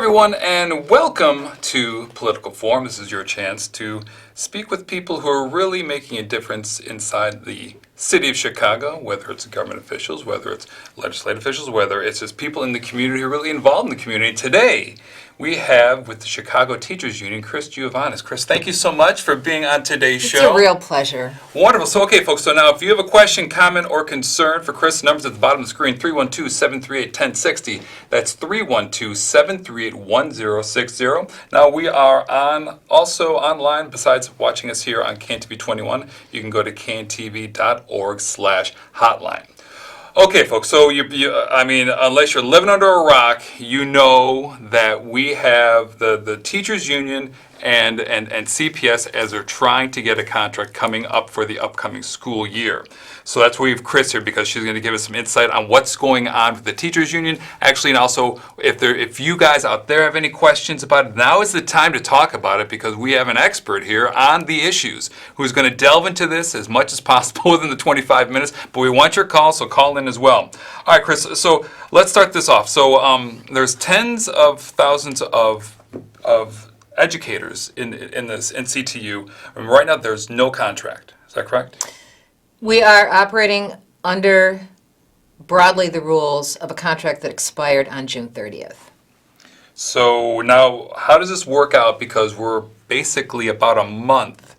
everyone, and welcome to Political Forum. This is your chance to speak with people who are really making a difference inside the city of Chicago, whether it's government officials, whether it's legislative officials, whether it's just people in the community who are really involved in the community. Today, we have with the Chicago Teachers Union, Chris Geovanis. Chris, thank you so much for being on today's show. It's a real pleasure. Wonderful. So, okay, folks, so now if you have a question, comment, or concern for Chris, numbers at the bottom of the screen, 312-738-1060. That's 312-738-1060. Now, we are also online, besides watching us here on KNTV 21. You can go to knTV.org/hotline. Okay, folks, so unless you're living under a rock, you know that we have the teachers union and CPS as they're trying to get a contract coming up for the upcoming school year. So that's why we have Chris here, because she's going to give us some insight on what's going on with the teachers union. Actually, and also, if you guys out there have any questions about it, now is the time to talk about it, because we have an expert here on the issues who's going to delve into this as much as possible within the 25 minutes. But we want your call, so call in as well. All right, Chris, so let's start this off. So there's tens of thousands of educators in CTU. And right now, there's no contract. Is that correct? We are operating under broadly the rules of a contract that expired on June 30th. So now, how does this work out? Because we're basically about a month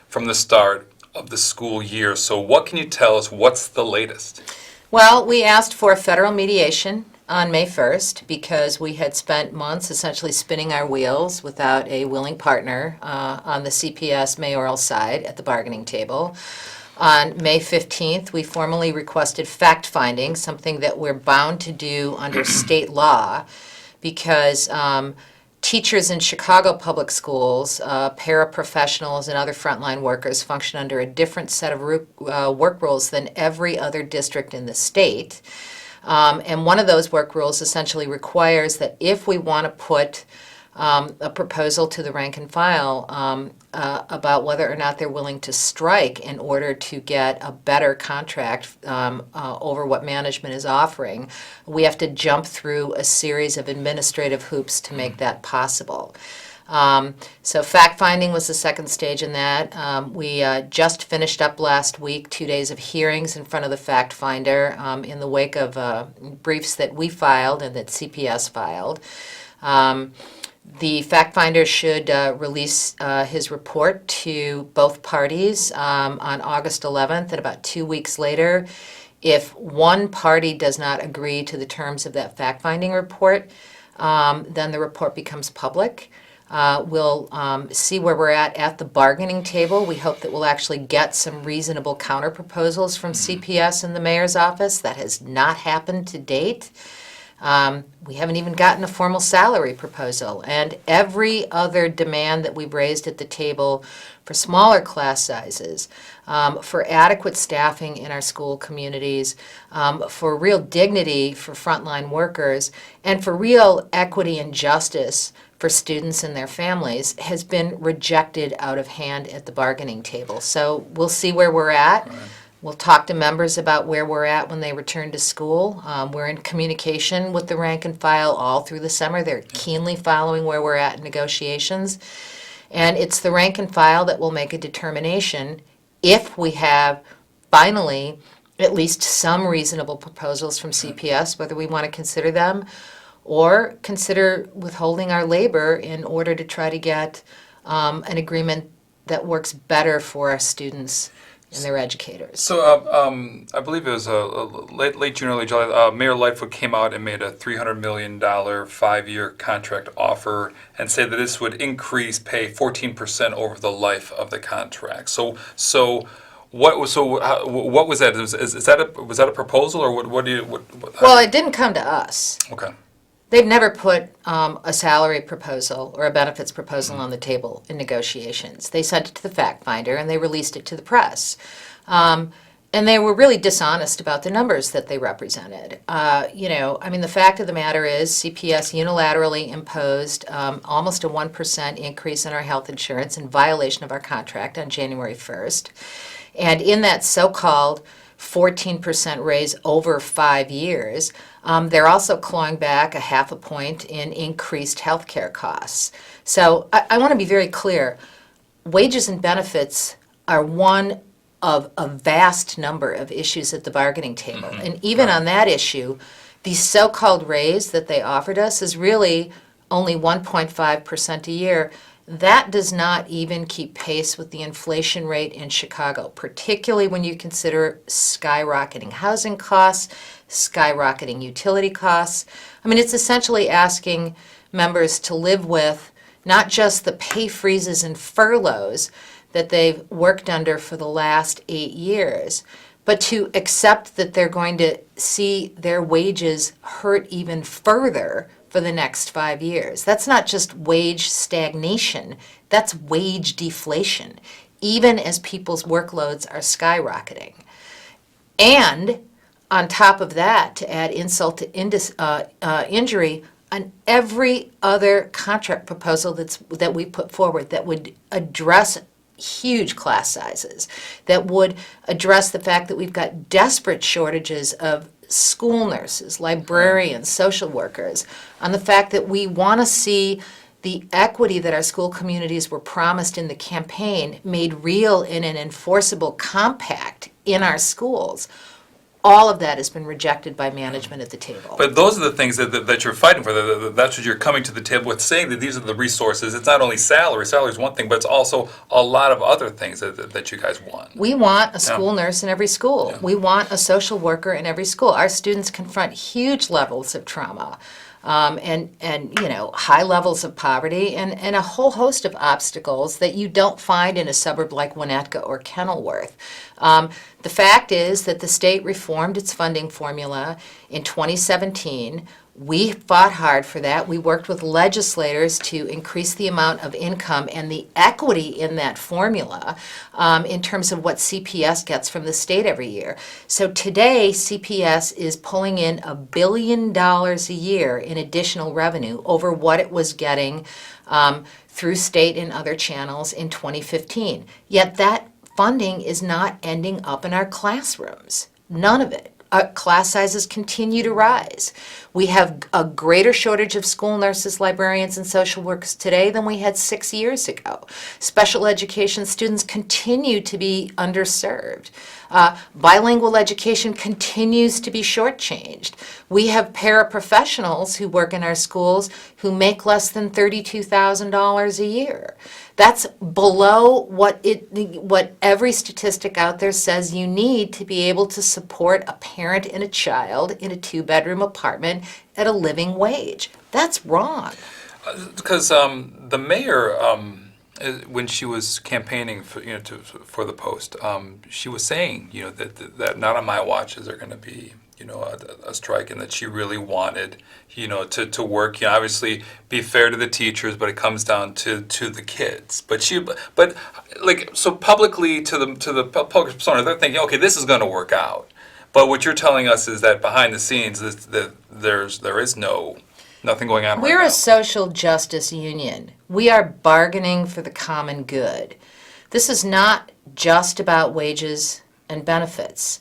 from the start of the school year. So what can you tell us? What's the latest? Well, we asked for federal mediation on May 1st because we had spent months essentially spinning our wheels without a willing partner on the CPS mayoral side at the bargaining table. On May 15th, we formally requested fact-finding, something that we're bound to do under state law, because teachers in Chicago public schools, paraprofessionals, and other frontline workers function under a different set of work rules than every other district in the state. And one of those work rules essentially requires that if we want to put a proposal to the rank and file about whether or not they're willing to strike in order to get a better contract over what management is offering, we have to jump through a series of administrative hoops to make that possible. So fact-finding was the second stage in that. We just finished up last week 2 days of hearings in front of the fact finder in the wake of briefs that we filed and that CPS filed. The fact finder should release his report to both parties on August 11th, and about 2 weeks later, if one party does not agree to the terms of that fact-finding report, then the report becomes public. We'll see where we're at the bargaining table. We hope that we'll actually get some reasonable counter-proposals from CPS and the mayor's office. That has not happened to date. We haven't even gotten a formal salary proposal, and every other demand that we've raised at the table for smaller class sizes, for adequate staffing in our school communities, for real dignity for frontline workers, and for real equity and justice for students and their families has been rejected out of hand at the bargaining table. So we'll see where we're at. Right. We'll talk to members about where we're at when they return to school. We're in communication with the rank and file all through the summer. They're keenly following where we're at in negotiations. And it's the rank and file that will make a determination if we have finally at least some reasonable proposals from CPS, whether we want to consider them or consider withholding our labor in order to try to get an agreement that works better for our students and their educators. So I believe it was late June, early July, Mayor Lightfoot came out and made a $300 million 5-year contract offer and said that this would increase pay 14% over the life of the contract. So what was that? Was that a proposal, or what do you? Well, it didn't come to us. Okay. They've never put a salary proposal or a benefits proposal on the table in negotiations. They sent it to the fact finder and they released it to the press. And they were really dishonest about the numbers that they represented. The fact of the matter is CPS unilaterally imposed almost a 1% increase in our health insurance in violation of our contract on January 1st. And in that so-called 14% raise over 5 years. They're also clawing back a half a point in increased healthcare costs. So I want to be very clear. Wages and benefits are one of a vast number of issues at the bargaining table. And even on that issue, the so-called raise that they offered us is really only 1.5% a year. That does not even keep pace with the inflation rate in Chicago, particularly when you consider skyrocketing housing costs, skyrocketing utility costs. I mean, it's essentially asking members to live with not just the pay freezes and furloughs that they've worked under for the last 8 years, but to accept that they're going to see their wages hurt even further for the next 5 years. That's not just wage stagnation, that's wage deflation, even as people's workloads are skyrocketing. And on top of that, to add insult to injury, on every other contract proposal that we put forward that would address huge class sizes, that would address the fact that we've got desperate shortages of school nurses, librarians, social workers, on the fact that we want to see the equity that our school communities were promised in the campaign made real in an enforceable compact in our schools. All of that has been rejected by management at the table. But those are the things that you're fighting for. That's what you're coming to the table with, saying that these are the resources. It's not only salary. Salary is one thing, but it's also a lot of other things that you guys want. We want a school nurse in every school. Yeah. We want a social worker in every school. Our students confront huge levels of trauma. And high levels of poverty and a whole host of obstacles that you don't find in a suburb like Winnetka or Kenilworth. The fact is that the state reformed its funding formula in 2017. We fought hard for that. We worked with legislators to increase the amount of income and the equity in that formula in terms of what CPS gets from the state every year. So today, CPS is pulling in $1 billion a year in additional revenue over what it was getting through state and other channels in 2015. Yet that funding is not ending up in our classrooms. None of it. Class sizes continue to rise. We have a greater shortage of school nurses, librarians, and social workers today than we had 6 years ago. Special education students continue to be underserved. Bilingual education continues to be shortchanged. We have paraprofessionals who work in our schools who make less than $32,000 a year. That's below what every statistic out there says you need to be able to support a parent and a child in a 2-bedroom apartment at a living wage. That's wrong. Because the mayor, when she was campaigning for the post, she was saying that not on my watch is there going to be a strike, and that she really wanted to work, obviously be fair to the teachers, but it comes down to the kids. But so publicly to the public persona, they're thinking, okay, this is going to work out. But what you're telling us is that behind the scenes, there is nothing going on. We're right now. A social justice union. We are bargaining for the common good. This is not just about wages and benefits.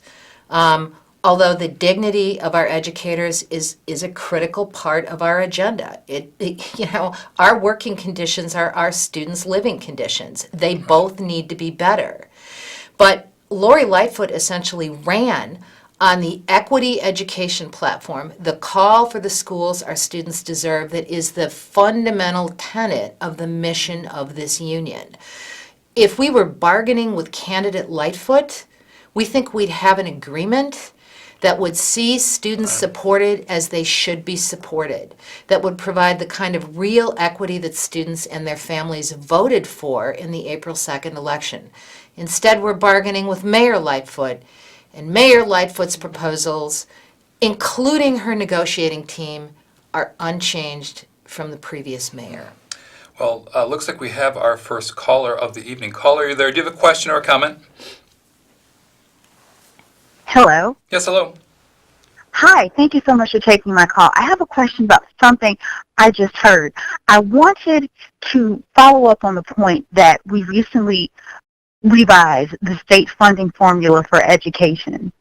Although the dignity of our educators is a critical part of our agenda. Our working conditions are our students' living conditions. They both need to be better. But Lori Lightfoot essentially ran on the equity education platform, the call for the schools our students deserve, that is the fundamental tenet of the mission of this union. If we were bargaining with candidate Lightfoot, we think we'd have an agreement that would see students supported as they should be supported, that would provide the kind of real equity that students and their families voted for in the April 2nd election. Instead, we're bargaining with Mayor Lightfoot, and Mayor Lightfoot's proposals, including her negotiating team, are unchanged from the previous mayor. Well, looks like we have our first caller of the evening. Caller, are you there? Do you have a question or a comment? Hello. Yes, hello. Hi, thank you so much for taking my call. I have a question about something I just heard. I wanted to follow up on the point that we recently revised the state funding formula for education.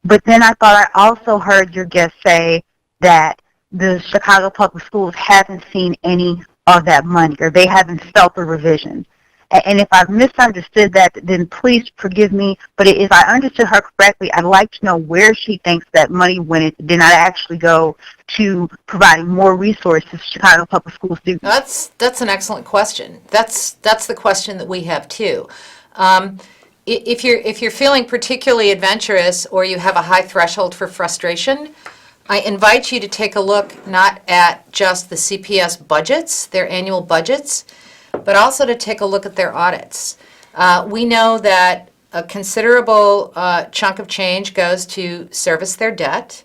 But then I thought I also heard your guest say that the Chicago Public Schools haven't seen any of that money, or they haven't felt the revision. And if I've misunderstood that, then please forgive me. But if I understood her correctly, I'd like to know where she thinks that money went. It did not actually go to providing more resources to Chicago Public School students. That's an excellent question. That's the question that we have too. If you're feeling particularly adventurous or you have a high threshold for frustration, I invite you to take a look not at just the CPS budgets, their annual budgets, but also to take a look at their audits. We know that a considerable chunk of change goes to service their debt,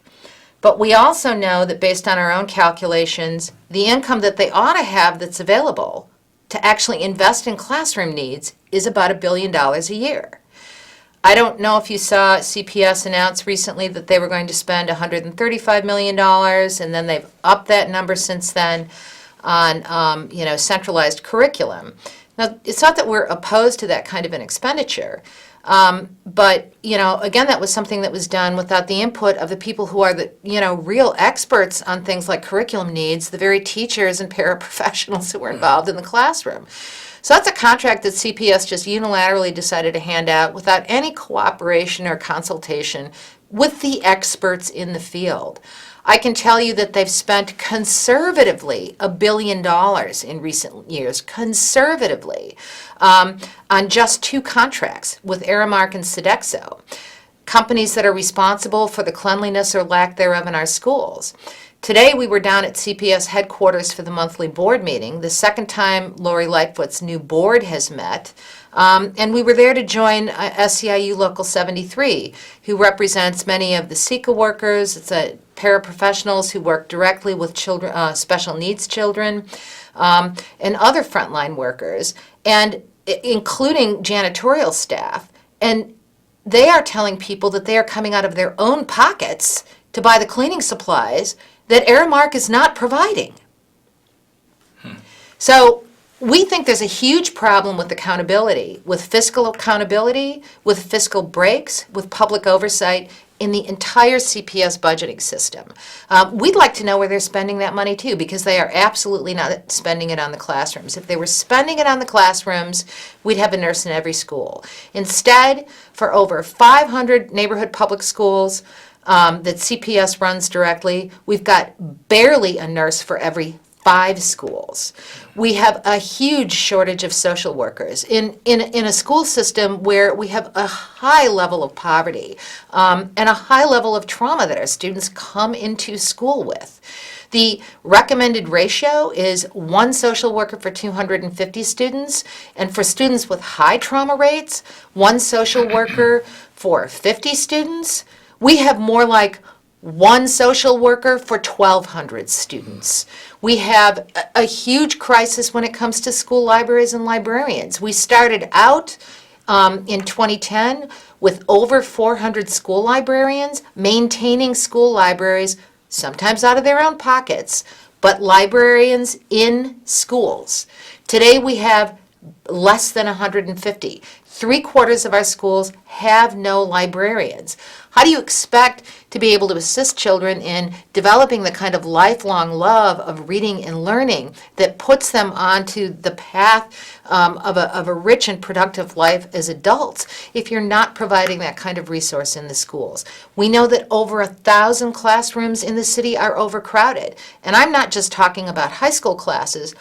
but we also know that based on our own calculations, the income that they ought to have that's available to actually invest in classroom needs is about $1 billion a year. I don't know if you saw CPS announce recently that they were going to spend $135 million, and then they've upped that number since then on centralized curriculum. Now, it's not that we're opposed to that kind of an expenditure, but again, that was something that was done without the input of the people who are the real experts on things like curriculum needs, the very teachers and paraprofessionals who were involved in the classroom. So that's a contract that CPS just unilaterally decided to hand out without any cooperation or consultation with the experts in the field. I can tell you that they've spent conservatively $1 billion in recent years, conservatively, on just 2 contracts with Aramark and Sodexo, companies that are responsible for the cleanliness or lack thereof in our schools. Today we were down at CPS headquarters for the monthly board meeting, the second time Lori Lightfoot's new board has met, and we were there to join SEIU Local 73, who represents many of the SECA workers. It's paraprofessionals who work directly with children, special needs children, and other frontline workers, and including janitorial staff. And they are telling people that they are coming out of their own pockets to buy the cleaning supplies that Aramark is not providing. So we think there's a huge problem with accountability, with fiscal accountability, with fiscal breaks, with public oversight in the entire CPS budgeting system. We'd like to know where they're spending that money too, because they are absolutely not spending it on the classrooms. If they were spending it on the classrooms, we'd have a nurse in every school. Instead, for over 500 neighborhood public schools that CPS runs directly, we've got barely a nurse for every 5 schools. We have a huge shortage of social workers in a school system where we have a high level of poverty and a high level of trauma that our students come into school with. The recommended ratio is 1 social worker for 250 students, and for students with high trauma rates, 1 social worker for 50 students. We have more like 1 social worker for 1,200 students. We have a huge crisis when it comes to school libraries and librarians. We started out in 2010 with over 400 school librarians maintaining school libraries, sometimes out of their own pockets, but librarians in schools. Today we have less than 150. 3/4 of our schools have no librarians. How do you expect to be able to assist children in developing the kind of lifelong love of reading and learning that puts them onto the path of a rich and productive life as adults if you're not providing that kind of resource in the schools? We know that over 1,000 classrooms in the city are overcrowded. And I'm not just talking about high school classes.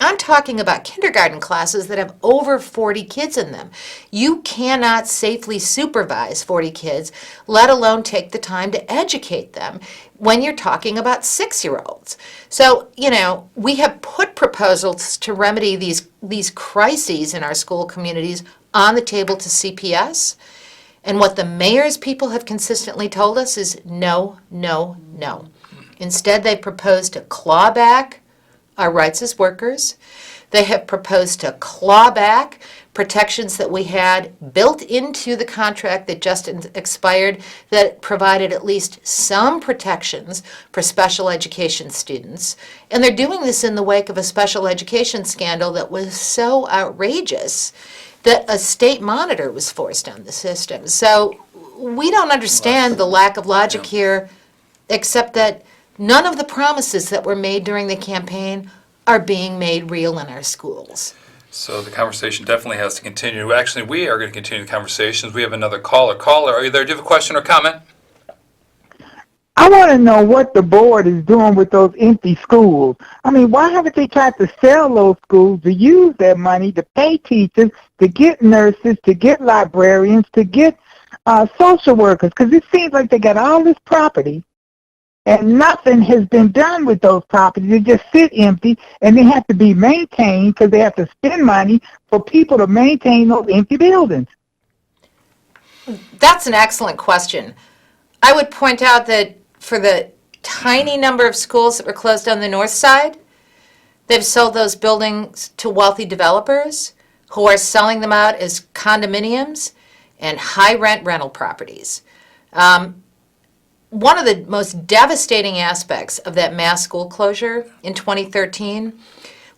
I'm talking about kindergarten classes that have over 40 kids in them. You cannot safely supervise 40 kids, let alone take the time to educate them when you're talking about 6-year-olds. So, we have put proposals to remedy these crises in our school communities on the table to CPS. And what the mayor's people have consistently told us is no, no, no. Instead, they propose to claw back our rights as workers. They have proposed to claw back protections that we had built into the contract that just expired that provided at least some protections for special education students. And they're doing this in the wake of a special education scandal that was so outrageous that a state monitor was forced on the system. So we don't understand the lack of logic here, except that none of the promises that were made during the campaign are being made real in our schools. So the conversation definitely has to continue. Actually, we are going to continue the conversations. We have another caller. Caller, are you there? Do you have a question or comment? I want to know what the board is doing with those empty schools. I mean, why haven't they tried to sell those schools to use that money to pay teachers, to get nurses, to get librarians, to get social workers? Because it seems like they got all this property and nothing has been done with those properties. They just sit empty, and they have to be maintained because they have to spend money for people to maintain those empty buildings. That's an excellent question. I would point out that for the tiny number of schools that were closed on the north side, they've sold those buildings to wealthy developers who are selling them out as condominiums and high-rent rental properties. One of the most devastating aspects of that mass school closure in 2013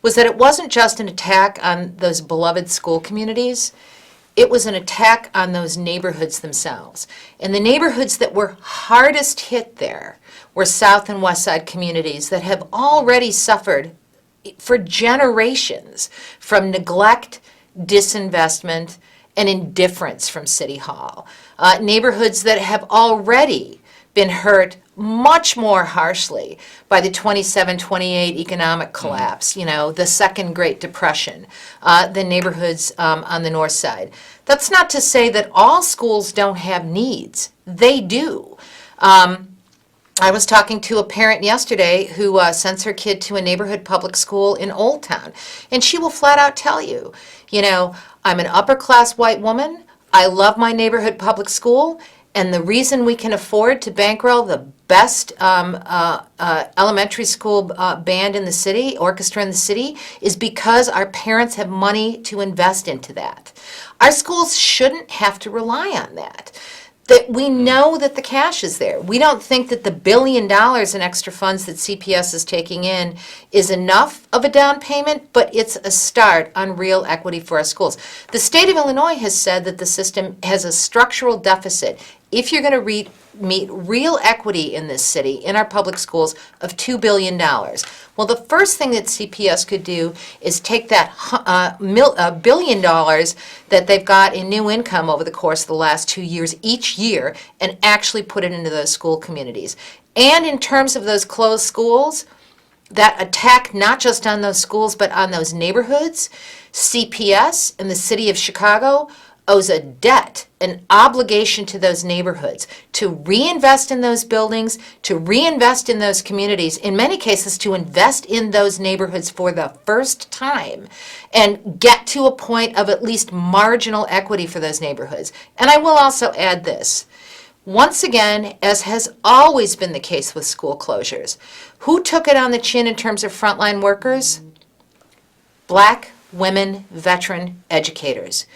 was that it wasn't just an attack on those beloved school communities, it was an attack on those neighborhoods themselves. And the neighborhoods that were hardest hit there were South and West Side communities that have already suffered for generations from neglect, disinvestment, and indifference from City Hall. Neighborhoods that have already been hurt much more harshly by the 27-28 economic collapse, the second Great Depression, the neighborhoods on the north side. That's not to say that all schools don't have needs. They do. I was talking to a parent yesterday who sends her kid to a neighborhood public school in Old Town, and she will flat out tell you, I'm an upper-class white woman, I love my neighborhood public school, and the reason we can afford to bankroll the best elementary school band in the city, orchestra in the city, is because our parents have money to invest into that. Our schools shouldn't have to rely on that. That we know that the cash is there. We don't think that the $1 billion in extra funds that CPS is taking in is enough of a down payment, but it's a start on real equity for our schools. The state of Illinois has said that the system has a structural deficit. If you're going to meet real equity in this city, in our public schools, of $2 billion. Well, the first thing that CPS could do is take that $1 billion that they've got in new income over the course of the last 2 years each year and actually put it into those school communities. And in terms of those closed schools, that attack not just on those schools but on those neighborhoods, CPS in the city of Chicago owes a debt, an obligation to those neighborhoods to reinvest in those buildings, to reinvest in those communities, in many cases to invest in those neighborhoods for the first time and get to a point of at least marginal equity for those neighborhoods. And I will also add this. Once again, as has always been the case with school closures, who took it on the chin in terms of frontline workers? Black, women, veteran educators.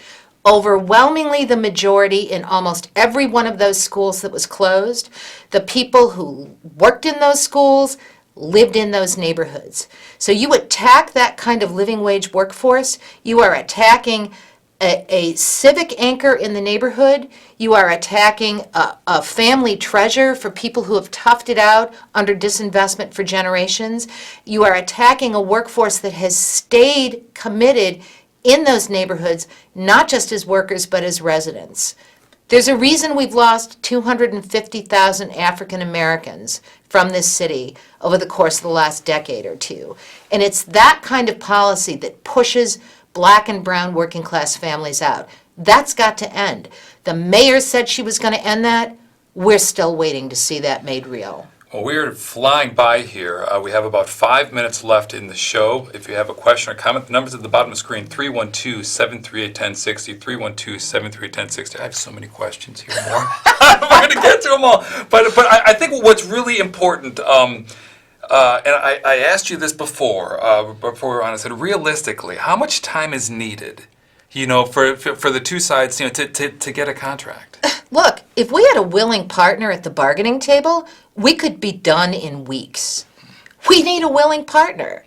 Overwhelmingly the majority in almost every one of those schools that was closed, the people who worked in those schools lived in those neighborhoods. So you attack that kind of living wage workforce, you are attacking a civic anchor in the neighborhood, you are attacking a family treasure for people who have toughed it out under disinvestment for generations, you are attacking a workforce that has stayed committed in those neighborhoods, not just as workers, but as residents. There's a reason we've lost 250,000 African Americans from this city over the course of the last decade or two. And it's that kind of policy that pushes Black and brown working class families out. That's got to end. The mayor said she was going to end that. We're still waiting to see that made real. Well, we're flying by here. We have about 5 minutes left in the show. If you have a question or comment, the number's at the bottom of the screen, 312-738-1060, 312-738-1060. I have so many questions here, more. We're going to get to them all. But I think what's really important, and I asked you this before we were on, I said, realistically, how much time is needed, for the two sides, to get a contract? Look, if we had a willing partner at the bargaining table, we could be done in weeks. We need a willing partner.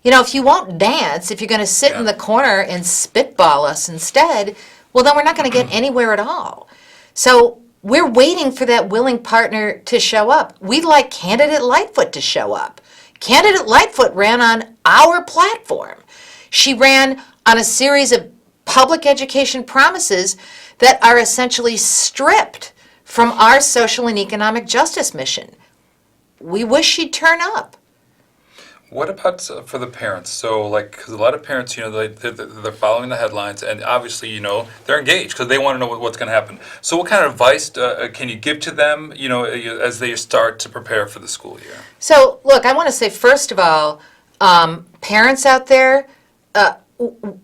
If you won't dance, if you're going to sit in the corner and spitball us instead, well, then we're not going to get anywhere at all. So We're waiting for that willing partner to show up. We'd like candidate Lightfoot to show up. Candidate Lightfoot ran on our platform. She ran on a series of public education promises that are essentially stripped from our social and economic justice mission. We wish she'd turn up. What about for the parents? So, like, because a lot of parents, they're following the headlines, and obviously, they're engaged because they want to know what's going to happen. So, what kind of advice can you give to them, as they start to prepare for the school year? So, look, I want to say, first of all, parents out there,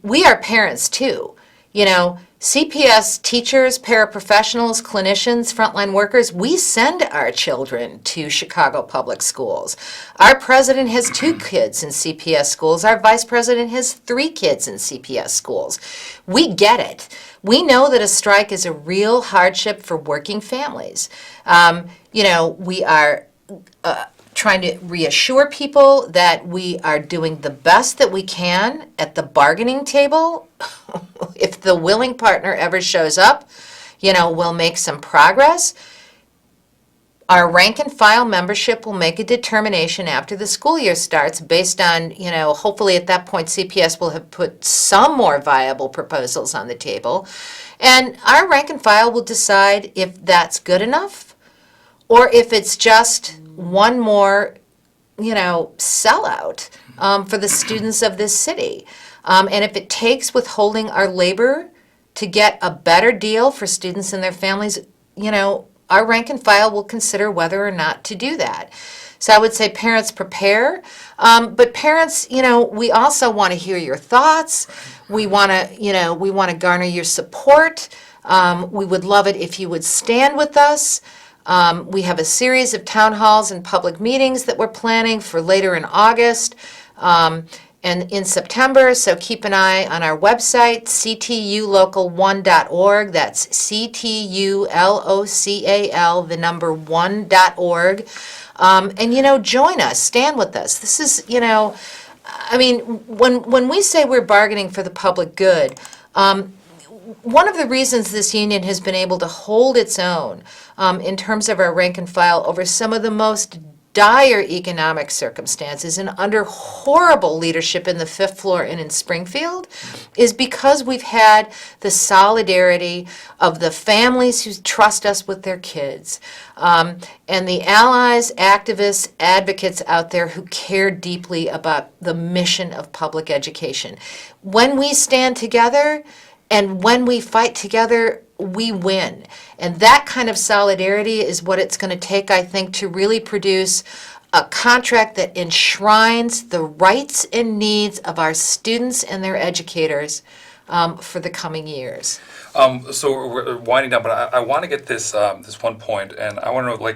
we are parents too. CPS teachers, paraprofessionals, clinicians, frontline workers, we send our children to Chicago Public Schools. Our president has 2 kids in CPS schools. Our vice president has 3 kids in CPS schools. We get it. We know that a strike is a real hardship for working families. We are trying to reassure people that we are doing the best that we can at the bargaining table. If the willing partner ever shows up, we'll make some progress. Our rank and file membership will make a determination after the school year starts based on, hopefully at that point CPS will have put some more viable proposals on the table. And our rank and file will decide if that's good enough or if it's just one more, sellout for the students of this city. And if it takes withholding our labor to get a better deal for students and their families, our rank and file will consider whether or not to do that. So I would say parents prepare, but parents, we also want to hear your thoughts. We want to garner your support. We would love it if you would stand with us. We have a series of town halls and public meetings that we're planning for later in August and in September, so keep an eye on our website, ctulocal1.org. That's CTULOCAL, the number 1.org. And, join us, stand with us. This is, when we say we're bargaining for the public good, one of the reasons this union has been able to hold its own in terms of our rank and file over some of the most dire economic circumstances and under horrible leadership in the fifth floor and in Springfield is because we've had the solidarity of the families who trust us with their kids and the allies, activists, advocates out there who care deeply about the mission of public education. When we stand together and when we fight together, we win. And that kind of solidarity is what it's going to take, I think, to really produce a contract that enshrines the rights and needs of our students and their educators for the coming years. So we're winding down, but I want to get this one point, and I want to know,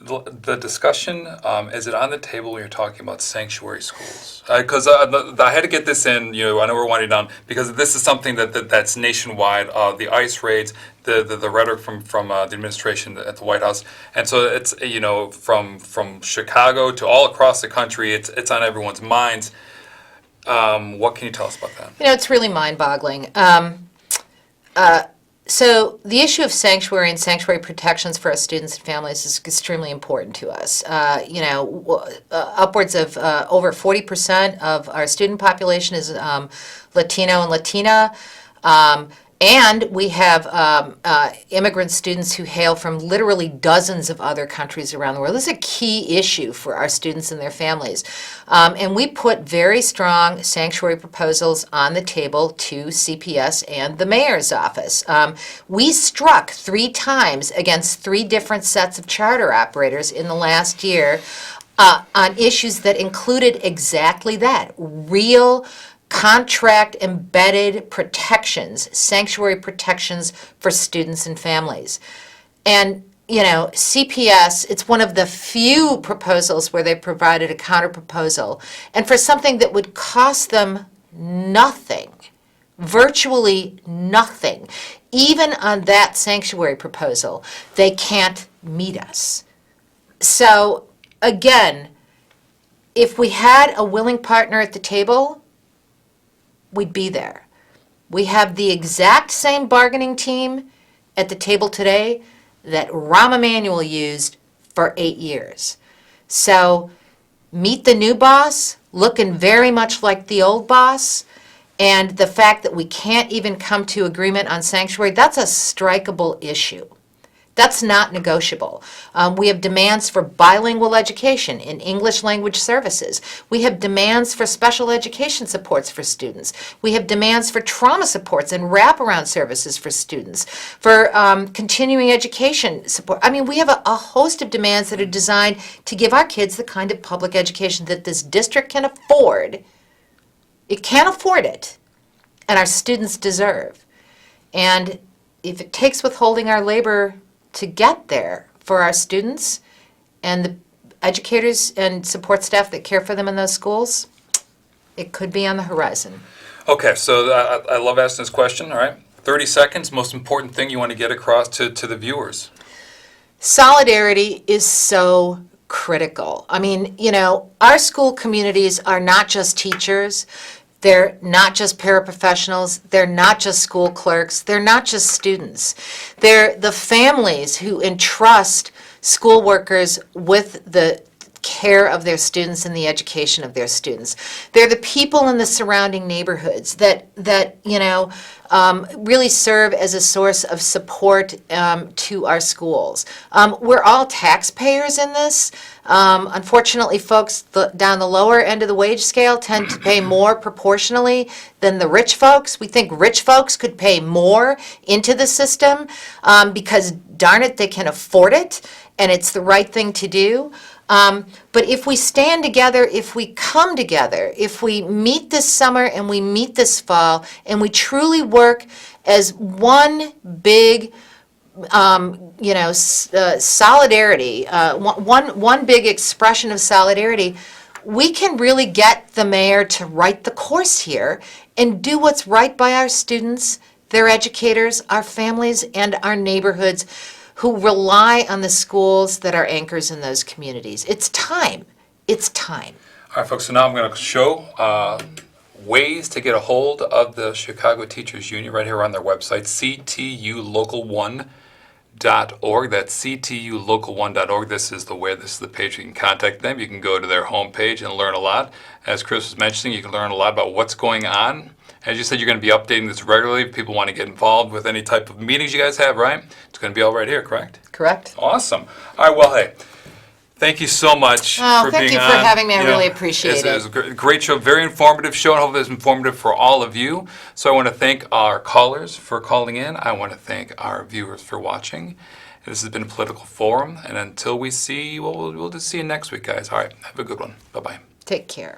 the discussion, is it on the table when you're talking about sanctuary schools? Because I had to get this in, I know we're winding down, because this is something that's nationwide, the ICE raids, the rhetoric from the administration at the White House. And so it's, from Chicago to all across the country, it's on everyone's minds. What can you tell us about that? It's really mind-boggling. So the issue of sanctuary and sanctuary protections for our students and families is extremely important to us. Upwards of over 40% of our student population is Latino and Latina. And we have immigrant students who hail from literally dozens of other countries around the world. This is a key issue for our students and their families. And we put very strong sanctuary proposals on the table to CPS and the mayor's office. We struck 3 times against 3 different sets of charter operators in the last year on issues that included exactly that, real contract embedded protections, sanctuary protections for students and families. And, CPS, it's one of the few proposals where they provided a counter proposal. And for something that would cost them nothing, virtually nothing, even on that sanctuary proposal, they can't meet us. So, again, if we had a willing partner at the table, we'd be there. We have the exact same bargaining team at the table today that Rahm Emanuel used for 8 years. So meet the new boss, looking very much like the old boss, and the fact that we can't even come to agreement on sanctuary, that's a strikeable issue. That's not negotiable. We have demands for bilingual education in English language services. We have demands for special education supports for students. We have demands for trauma supports and wraparound services for students, for continuing education support. I mean, we have a host of demands that are designed to give our kids the kind of public education that this district can afford. It can't afford it, and our students deserve. And if it takes withholding our labor to get there for our students and the educators and support staff that care for them in those schools, it could be on the horizon. Okay, so I love asking this question, all right? 30 seconds, most important thing you want to get across to the viewers. Solidarity is so critical. I mean, you know, our school communities are not just teachers. They're not just paraprofessionals. They're not just school clerks. They're not just students. They're the families who entrust school workers with the care of their students and the education of their students. They're the people in the surrounding neighborhoods that you know, really serve as a source of support to our schools. We're all taxpayers in this. Unfortunately, folks down the lower end of the wage scale tend to pay more proportionally than the rich folks. We think rich folks could pay more into the system because, darn it, they can afford it, and it's the right thing to do. But if we stand together, if we come together, if we meet this summer and we meet this fall, and we truly work as one big, solidarity, one big expression of solidarity, we can really get the mayor to right the course here and do what's right by our students, their educators, our families, and our neighborhoods who rely on the schools that are anchors in those communities. It's time. It's time. All right, folks, so now I'm going to show ways to get a hold of the Chicago Teachers Union right here on their website, ctulocal1.org. That's ctulocal1.org. This is the page you can contact them. You can go to their homepage and learn a lot. As Chris was mentioning, you can learn a lot about what's going on. As you said, you're going to be updating this regularly. If people want to get involved with any type of meetings you guys have, right? It's going to be all right here, correct? Correct. Awesome. All right, well, hey, thank you so much for thank being you on. for having me. I really appreciate it. It was a great show, very informative show, and hopefully it's informative for all of you. So I want to thank our callers for calling in. I want to thank our viewers for watching. This has been a Political Forum, and until we see, we'll just see you next week, guys. All right, have a good one. Bye-bye. Take care.